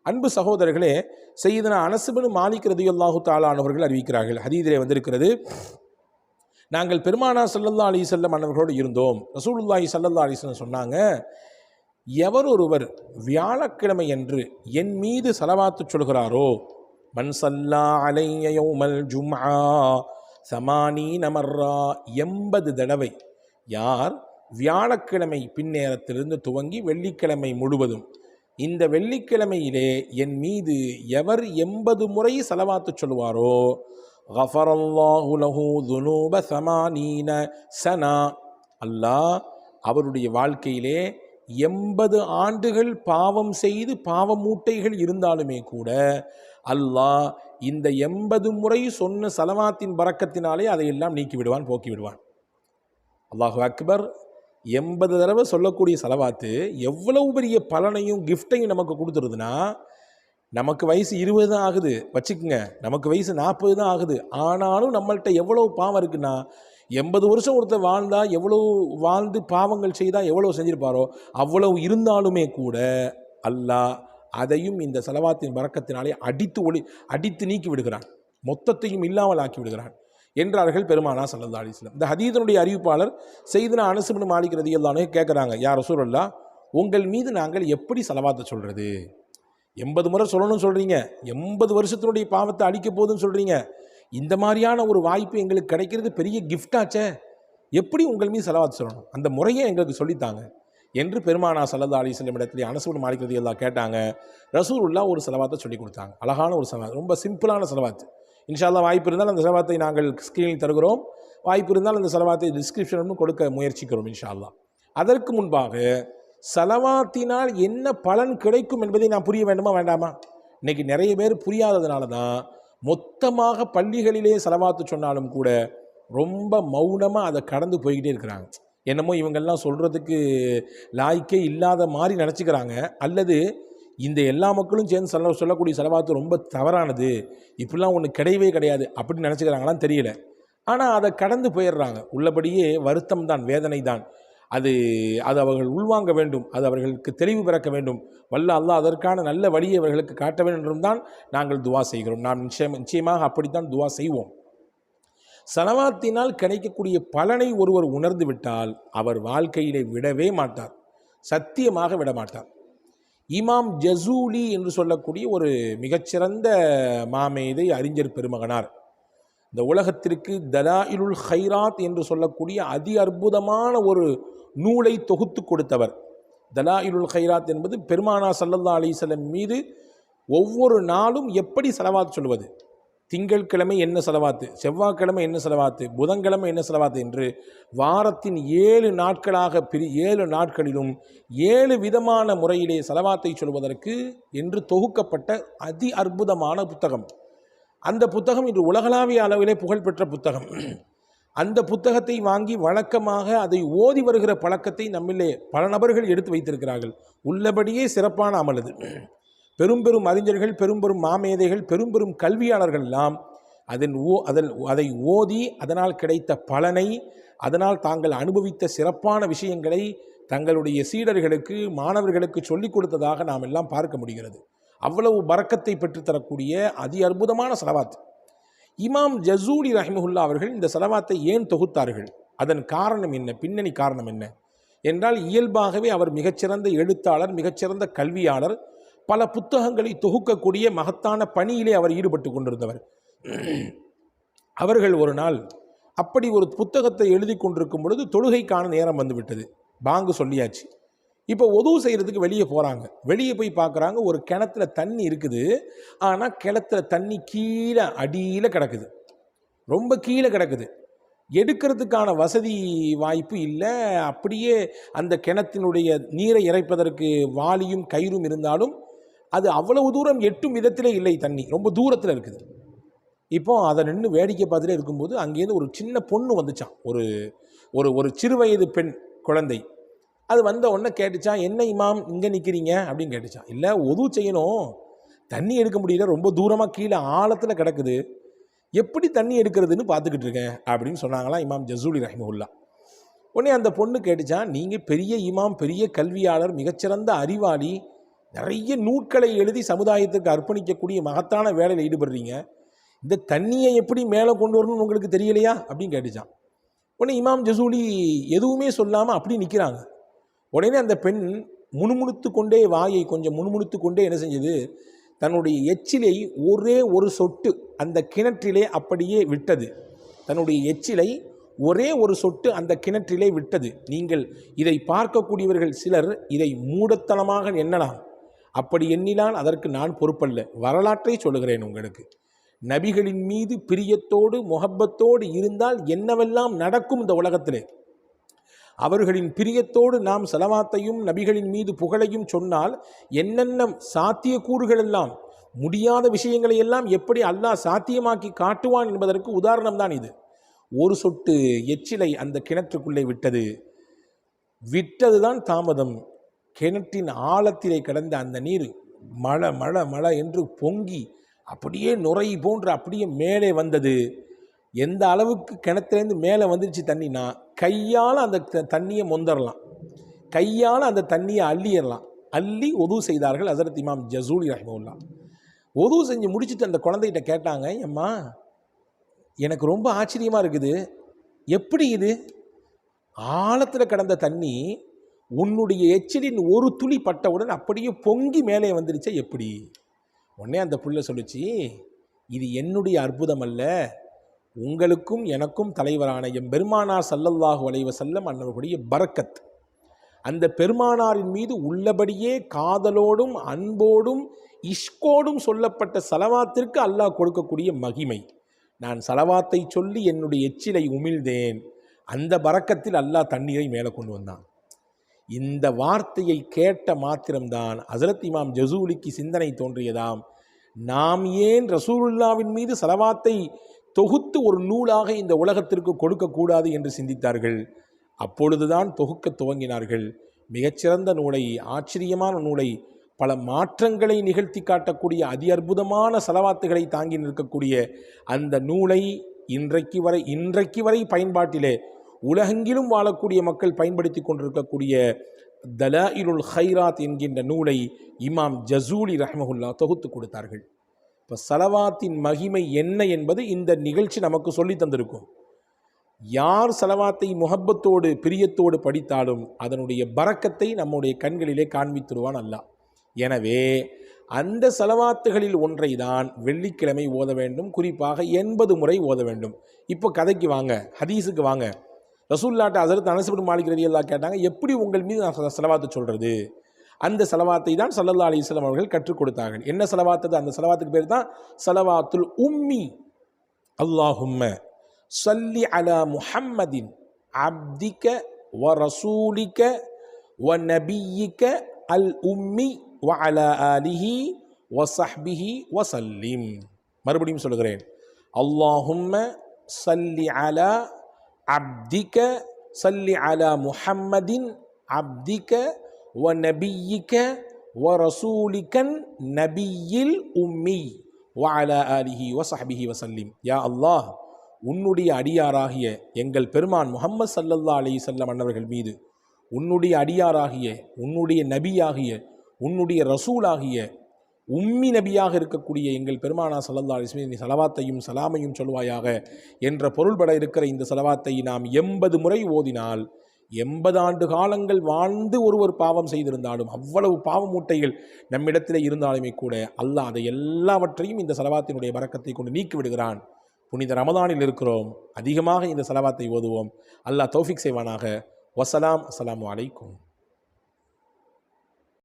அன்பு சகோதரர்களே, சையதுனா அனஸ் இப்னு மாலிக் ரலியல்லாஹு தஆலா அவர்கள் அறிவிக்கிறார்கள், ஹதீஸிலே வந்திருக்கிறது, நாங்கள் பெருமானார் ஸல்லல்லாஹு அலைஹி வஸல்லம் அன்னவர்களோடு இருந்தோம். ரசூலுல்லாஹி ஸல்லல்லாஹு அலைஹி வஸல்லம் சொன்னாங்க, எவர் ஒருவர் வியாழக்கிழமை என்று என் மீது ஸலவாத்து சொல்கிறாரோ, மன் ஸல்லா அலைய யௌமல் ஜும்ஆ ஸமானீன மர்ரா, 80 தடவை யார் வியாழக்கிழமை பின்னேரத்திலிருந்து துவங்கி வெள்ளிக்கிழமை முழுவதும், இந்த வெள்ளிக்கிழமையிலே என் மீது எவர் 80 முறை ஸலவாத்து சொல்வாரோ, கஃபரல்லாஹு லஹு ذுனூப 80 சனா, அல்லாஹ் அவருடைய வாழ்க்கையிலே 80 ஆண்டுகள் பாவம் செய்து பாவ மூட்டைகள் இருந்தாலுமே கூட அல்லாஹ் இந்த 80 முறை சொன்ன ஸலவாத்தின் பரக்கத்தினாலே அதையெல்லாம் நீக்கி விடுவான், போக்கி விடுவான். அல்லாஹு அக்பர். 80 தடவை சொல்லக்கூடிய ஸலவாத்து எவ்வளவு பெரிய பலனையும் கிஃப்டையும் நமக்கு கொடுத்துருதுன்னா, நமக்கு வயசு 20 தான் ஆகுது வச்சுக்குங்க, நமக்கு வயசு 40 தான் ஆகுது, ஆனாலும் நம்மள்கிட்ட எவ்வளவு பாவம் இருக்குன்னா, 80 வருஷம் ஒருத்தர் வாழ்ந்தா எவ்வளவு வாழ்ந்து பாவங்கள் செய்தால் எவ்வளவு செஞ்சிருப்பாரோ அவ்வளவு இருந்தாலுமே கூட அல்லாஹ் அதையும் இந்த ஸலவாத்தின் பரக்கத்தினாலே அடித்து நீக்கி விடுகிறான், மொத்தத்தையும் இல்லாமல் ஆக்கி விடுகிறான் என்றார்கள் பெருமானார் ஸல்லல்லாஹு அலைஹி வஸல்லம். இந்த ஹதீஸினுடைய அறிவிப்பாளர் சையதுனா அனஸ் இப்னு மாலிக் ரலியல்லாஹு அன்ஹு கேட்குறாங்க, யா ரசூலல்லாஹ், உங்கள் மீது நாங்கள் எப்படி ஸலவாத்தை சொல்கிறது? 80 முறை சொல்லணும்னு சொல்கிறீங்க, 80 வருஷத்தினுடைய பாவத்தை அழிக்க போகுதுன்னு சொல்கிறீங்க, இந்த மாதிரியான ஒரு வாய்ப்பு எங்களுக்கு கிடைக்கிறது பெரிய கிஃப்டாச்சே, எப்படி உங்கள் மீது ஸலவாத் சொல்லணும், அந்த முறையை எங்களுக்கு சொல்லித்தாங்க என்று பெருமானார் ஸல்லல்லாஹு அலைஹி வஸல்லம் இடத்துல அனஸ் இப்னு மாலிக் ரலியல்லாஹு கேட்டாங்க. ரசூலுல்லாஹ் ஒரு ஸலவாத்தை சொல்லி கொடுத்தாங்க, அழகான ஒரு ஸலவாத், ரொம்ப சிம்பிளான ஸலவாத். இன்ஷா அல்லாஹ் வாய்ப்பு இருந்தால் அந்த ஸலவாத்தை நாங்கள் ஸ்க்ரீனில் தருகிறோம், வாய்ப்பு இருந்தால் அந்த ஸலவாத்தை டிஸ்கிரிப்ஷனும் கொடுக்க முயற்சிக்கிறோம் இன்ஷா அல்லாஹ். அதற்கு முன்பாக ஸலவாத்தினால் என்ன பலன் கிடைக்கும் என்பதை நான் புரிய வேண்டுமா வேண்டாமா? இன்னைக்கு நிறைய பேர் புரியாததுனால தான் மொத்தமாக பள்ளிகளிலே ஸலவாத்து சொன்னாலும் கூட ரொம்ப மௌனமாக அதை கடந்து போய்கிட்டே இருக்கிறாங்க. என்னமோ இவங்கெல்லாம் சொல்கிறதுக்கு லாய்க்கே இல்லாத மாதிரி நினச்சிக்கிறாங்க, அல்லது இந்த எல்லா மக்களும் சேர்ந்து சொல்லக்கூடிய ஸலவாத்து ரொம்ப தவறானது, இப்படிலாம் ஒன்று கிடையவே கிடையாது அப்படின்னு நினச்சிக்கிறாங்களான்னு தெரியல. ஆனால் அதை கடந்து போயிடுறாங்க. உள்ளபடியே வருத்தம் தான், வேதனை தான். அது அவர்கள் உள்வாங்க வேண்டும், அது அவர்களுக்கு தெளிவு பிறக்க வேண்டும். வல்ல அல்லாஹ் அதற்கான நல்ல வழியை அவர்களுக்கு காட்ட வேண்டும் என்றும் தான் நாங்கள் துவா செய்கிறோம். நாம் நிச்சயமாக அப்படித்தான் துவா செய்வோம். ஸலவாத்தினால் கிடைக்கக்கூடிய பலனை ஒருவர் உணர்ந்து விட்டால் அவர் வாழ்க்கையிலே விடவே மாட்டார், சத்தியமாக விட மாட்டார். இமாம் ஜஸூலி என்று சொல்லக்கூடிய ஒரு மிகச்சிறந்த மாமேதை அறிஞர் பெருமகனார், இந்த உலகத்திற்கு தலாயிலுல் ஹைராத் என்று சொல்லக்கூடிய அதி அற்புதமான ஒரு நூலை தொகுத்து கொடுத்தவர். தலாயிலுல் ஹைராத் என்பது பெருமானார் ஸல்லல்லாஹு அலைஹி வஸல்லம் மீது ஒவ்வொரு நாளும் எப்படி ஸலவாத் சொல்வது, திங்கட்கிழமை என்ன ஸலவாத்து, செவ்வாய்க்கிழமை என்ன ஸலவாத்து, புதன்கிழமை என்ன ஸலவாத்து என்று வாரத்தின் 7 நாட்களாக 7 நாட்களிலும் 7 விதமான முறையிலே ஸலவாத்தை சொல்வதற்கு என்று தொகுக்கப்பட்ட அதி அற்புதமான புத்தகம். அந்த புத்தகம் இன்று உலகளாவிய அளவிலே புகழ்பெற்ற புத்தகம். அந்த புத்தகத்தை வாங்கி வழக்கமாக அதை ஓதி வருகிற பழக்கத்தை நம்மிலே பல நபர்கள் எடுத்து வைத்திருக்கிறார்கள். உள்ளபடியே சிறப்பான அமல் அது. பெரும் பெரும் அறிஞர்கள், பெரும் பெரும் மாமேதைகள், பெரும் பெரும் கல்வியாளர்கள் எல்லாம் அதை ஓதி அதனால் கிடைத்த பலனை, அதனால் தாங்கள் அனுபவித்த சிறப்பான விஷயங்களை தங்களுடைய சீடர்களுக்கு, மாணவர்களுக்கு சொல்லிக் கொடுத்ததாக நாம் எல்லாம் பார்க்க முடிகிறது. அவ்வளவு பரக்கத்தை பெற்றுத்தரக்கூடிய அதி அற்புதமான ஸலவாத். இமாம் ஜஸூலி ரஹிமஹுல்லா அவர்கள் இந்த ஸலவாத்தை ஏன் தொகுத்தார்கள், அதன் காரணம் என்ன, பின்னணி காரணம் என்ன என்றால், இயல்பாகவே அவர் மிகச்சிறந்த எழுத்தாளர், மிகச்சிறந்த கல்வியாளர், பல புத்தகங்களை தொகுக்கக்கூடிய மகத்தான பணியிலே அவர் ஈடுபட்டு கொண்டிருந்தவர். அவர்கள் ஒரு நாள் அப்படி ஒரு புத்தகத்தை எழுதி கொண்டிருக்கும் பொழுது தொழுகைக்கான நேரம் வந்துவிட்டது, பாங்கு சொல்லியாச்சு. இப்போ உதவு செய்கிறதுக்கு வெளியே போகிறாங்க. வெளியே போய் பார்க்குறாங்க, ஒரு கிணத்துல தண்ணி இருக்குது, ஆனால் கிணத்துல தண்ணி கீழே அடியில் கிடக்குது, ரொம்ப கீழே கிடக்குது. எடுக்கிறதுக்கான வசதி வாய்ப்பு இல்லை. அப்படியே அந்த கிணத்தினுடைய நீரை இறைப்பதற்கு வாளியும் கயிறும் இருந்தாலும் அது அவ்வளவு தூரம் எட்டும் விதத்திலே இல்லை, தண்ணி ரொம்ப தூரத்தில் இருக்குது. இப்போ அதை நின்று வேடிக்கை பார்த்துட்டே இருக்கும்போது அங்கேருந்து ஒரு சின்ன பொண்ணு வந்துச்சான், ஒரு ஒரு ஒரு சிறுவயது பெண் குழந்தை. அது வந்த உடனே கேட்டுச்சான், என்ன இமாம் இங்கே நிற்கிறீங்க அப்படின்னு கேட்டுச்சான். இல்லை, உது செய்யணும், தண்ணி எடுக்க முடியல, ரொம்ப தூரமாக கீழே ஆழத்தில் கிடக்குது, எப்படி தண்ணி எடுக்கிறதுன்னு பார்த்துக்கிட்டு இருக்கேன் அப்படின்னு சொன்னாங்களாம் இமாம் ஜஸூலி ரஹிமஹுல்லா. உடனே அந்த பொண்ணு கேட்டுச்சான், நீங்கள் பெரிய இமாம், பெரிய கல்வியாளர், மிகச்சிறந்த அறிவாளி, நிறைய நூட்களை எழுதி சமுதாயத்துக்கு அர்ப்பணிக்கக்கூடிய மகத்தான வேலையில் ஈடுபடுறீங்க, இந்த தண்ணியை எப்படி மேலே கொண்டு வரணும்னு உங்களுக்கு தெரியலையா அப்படின்னு கேட்டுச்சான். உடனே இமாம் ஜசூலி எதுவுமே சொல்லாமல் அப்படி நிற்கிறாங்க. உடனே அந்த பெண் முணுமுணுத்து கொண்டே, வாயை கொஞ்சம் முணுமுணுத்து கொண்டே என்ன செஞ்சது, தன்னுடைய எச்சிலை ஒரே ஒரு சொட்டு அந்த கிணற்றிலே அப்படியே விட்டது. தன்னுடைய எச்சிலை ஒரே ஒரு சொட்டு அந்த கிணற்றிலே விட்டது. நீங்கள் இதை பார்க்கக்கூடியவர்கள் சிலர் இதை மூடத்தனமாக எண்ணலாம். அப்படி எண்ணினால் அதற்கு நான் பொறுப்பல்ல. வரலாற்றை சொல்லுகிறேன் உங்களுக்கு. நபிகளின் மீது பிரியத்தோடு முஹப்பத்தோடு இருந்தால் என்னவெல்லாம் நடக்கும் இந்த உலகத்திலே. அவர்களின் பிரியத்தோடு நாம் ஸலவாத்தையும் நபிகளின் மீது புகழையும் சொன்னால் என்னென்ன சாத்தியக்கூறுகள் எல்லாம், முடியாத விஷயங்களை எல்லாம் எப்படி அல்லாஹ் சாத்தியமாக்கி காட்டுவான் என்பதற்கு உதாரணம் தான் இது. ஒரு சொட்டு எச்சிலை அந்த கிணற்றுக்குள்ளே விட்டதுதான் தாமதம். கிணற்றின் ஆழத்திலே கிடந்த அந்த நீர் மழை மழை மழை என்று பொங்கி அப்படியே நுரை போன்று அப்படியே மேலே வந்தது. எந்த அளவுக்கு கிணத்துலேருந்து மேலே வந்துருச்சு தண்ணினா, கையால் அந்த தண்ணியை மொந்தரலாம், கையால் அந்த தண்ணியை அள்ளிடலாம். அள்ளி ஒது செய்தார்கள் ஹஸரத் இமாம் ஜஸூலி ரஹ்மத்துல்லாஹ். ஒது செஞ்சு முடிச்சுட்டு அந்த குழந்தைகிட்ட கேட்டாங்க, அம்மா எனக்கு ரொம்ப ஆச்சரியமாக இருக்குது, எப்படி இது ஆழத்தில் கிடந்த தண்ணி உன்னுடைய எச்சிலின் ஒரு துளி பட்டவுடன் அப்படியே பொங்கி மேலே வந்துருச்சா எப்படி? உடனே அந்த புள்ள சொல்லிச்சு, இது என்னுடைய அற்புதம் அல்ல, உங்களுக்கும் எனக்கும் தலைவரான எம்பெருமானார் ஸல்லல்லாஹு அலைஹி வஸல்லம் அன்னவர்களுடைய பரக்கத். அந்த பெருமானாரின் மீது உள்ளபடியே காதலோடும் அன்போடும் இஷ்கோடும் சொல்லப்பட்ட ஸலவாத்திற்கு அல்லாஹ் கொடுக்கக்கூடிய மகிமை. நான் ஸலவாத்தை சொல்லி என்னுடைய எச்சிலை உமிழ்ந்தேன், அந்த பரக்கத்தில் அல்லாஹ் தண்ணீரை மேலே கொண்டு வந்தான். இந்த வார்த்தையை கேட்ட மாத்திரம்தான் ஹஸரத் இமாம் ஜஸூலிக்கு சிந்தனை தோன்றியதாம், நாம் ஏன் ரசூலுல்லாவின் மீது ஸலவாத்தை தொகுத்து ஒரு நூலாக இந்த உலகத்திற்கு கொடுக்கக்கூடாது என்று சிந்தித்தார்கள். அப்பொழுதுதான் தொகுக்க துவங்கினார்கள். மிகச்சிறந்த நூலை, ஆச்சரியமான நூலை, பல மாற்றங்களை நிகழ்த்தி காட்டக்கூடிய அதி அற்புதமான ஸலவாத்துகளை தாங்கி நிற்கக்கூடிய அந்த நூலை இன்றைக்கு வரை பயன்பாட்டிலே உலகெங்கிலும் வாழக்கூடிய மக்கள் பயன்படுத்தி கொண்டிருக்கக்கூடிய தலாயிலுல் ஹைராத் என்கின்ற நூலை இமாம் ஜஸூலி ரஹ்மத்துல்லாஹ் தொகுத்து கொடுத்தார்கள். இப்போ ஸலவாத்தின் மகிமை என்ன என்பது இந்த நிகழ்ச்சி நமக்கு சொல்லி தந்திருக்கும். யார் ஸலவாத்தை முஹப்பத்தோடு பிரியத்தோடு படித்தாலும் அதனுடைய பரக்கத்தை நம்முடைய கண்களிலே காண்பித்துடுவான் அல்லாஹ். எனவே அந்த ஸலவாத்துகளில் ஒன்றை தான் வெள்ளிக்கிழமை ஓத வேண்டும், குறிப்பாக 80 முறை ஓத வேண்டும். இப்போ கதைக்கு வாங்க, ஹதீஸுக்கு வாங்க. ரசூலுல்லாஹ் ஹஸரத் அனஸ் இப்னு மாலிக் ரலியல்லாஹு கேட்டாங்க, எப்படி உங்கள் மீது நான் ஸலவாத்து சொல்கிறது? அந்த ஸலவாத்தை தான் ஸல்லல்லாஹு அலைஹி வஸல்லம் அவர்கள் கற்றுக் கொடுத்தார்கள். என்ன ஸலவாத்து? அந்த ஸலவாத்துக்கு பேர் தான் ஸலவாத்துல் உம்மி. அல்லாஹும்ம ஸல்லி அலா முஹம்மதின் அப்திக வ ரசூலிக வ நபியிக அல் உம்மி வ அலா ஆலிஹி வ ஸஹ்பிஹி வ ஸல்லிம். மறுபடியும் சொல்கிறேன், அல்லாஹும்ம ஸல்லி அலா அப்திக ஸல்லி அலா முஹம்மதின் அப்திக வ நபியிக வ ரசூலிகன் நபியில் உம்மி வ அலா ஆலிஹி வ ஸஹ்பிஹி வ ஸல்லிம். யா அல்லாஹ், உன்னுடைய அடியாராகிய எங்கள் பெருமான் முஹம்மது ஸல்லல்லாஹு அலைஹி வஸல்லம் அன்னவர்கள் மீது உன்னுடைய அடியாராகிய, உன்னுடைய நபியாகிய, உன்னுடைய ரசூலாகிய, உம்மி நபியாக இருக்கக்கூடிய எங்கள் பெருமானா ஸல்லல்லாஹு அலைஹி வஸல்லம் நீ ஸலவாத்தையும் சலாமையும் சொல்வாயாக என்ற பொருள்பட இருக்கிற இந்த ஸலவாத்தை நாம் 80 முறை ஓதினால் 80 ஆண்டு காலங்கள் வாழ்ந்து ஒருவர் பாவம் செய்திருந்தாலும், அவ்வளவு பாவ மூட்டைகள் நம்மிடத்தில் இருந்தாலுமே கூட அல்லாஹ் அதை எல்லாவற்றையும் இந்த ஸலவாத்தினுடைய பரக்கத்தை கொண்டு நீக்கி விடுகிறான். புனித ரமதானில் இருக்கிறோம், அதிகமாக இந்த ஸலவாத்தை ஓதுவோம். அல்லாஹ் தௌஃபீக் செய்வானாக. வஸலாம். அஸ்ஸலாமு அலைக்கும்.